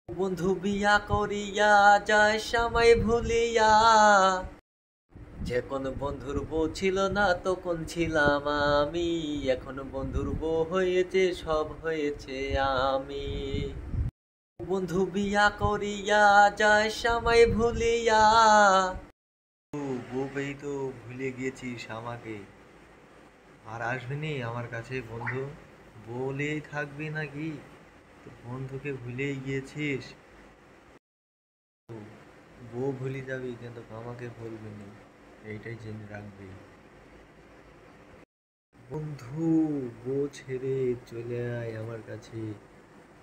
বন্ধু বিয়া করিয়া যায় সময় ভুলিয়া, যখন বন্ধুর বউ ছিল না তখন ছিলাম আমি, এখন বন্ধুর বউ হয়েছে সব হয়েছে আমি। বন্ধু বিয়া করিয়া যায় সময় ভুলিয়া, বউকেই তো ভুলে গিয়েছিস আমাকে, আর আসবিনি আমার কাছে বন্ধু? বলেই থাকবি নাকি? তো বন্ধুকে ভুলেই গিয়েছিস? বউ ভুলে যাবি কিন্তু আমাকে ভুলবি না, এইটাই জেনে রাখবি। বন্ধু, বউ ছেড়ে চলে আয় আমার কাছে,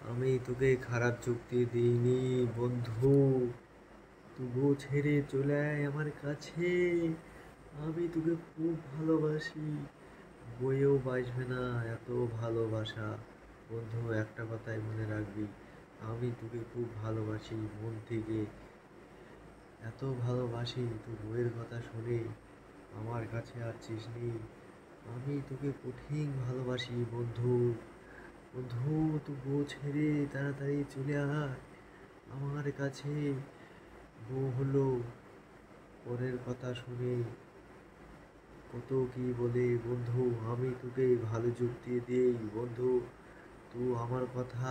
আমি তোকে খারাপ যুক্তি দিইনি বন্ধু। তুই বউ ছেড়ে চলে আয় আমার কাছে, আমি তোকে খুব ভালোবাসি, বইয়েও বাসবে না এত ভালোবাসা। বন্ধু, একটা কথাই মনে রাখবি, আমি তোকে খুব ভালোবাসি মন থেকে, এত ভালোবাসি। তুই বইয়ের কথা শুনে আমার কাছে আসছিস নি, আমি তোকে কঠিন ভালোবাসি বন্ধু। বন্ধু, তুই বউ ছেড়ে তাড়াতাড়ি চলে আয় আমার কাছে। বউ হলো পরের কথা শুনে কত কি বলে বন্ধু, আমি তোকে ভালো যুক্তি দিই বন্ধু, তুই আমার কথা,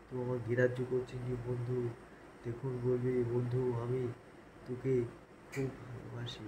তুই আমার গ্রাহ্য করছিস নি বন্ধু। দেখুন বলবি বন্ধু, আমি তোকে খুব ভালোবাসি।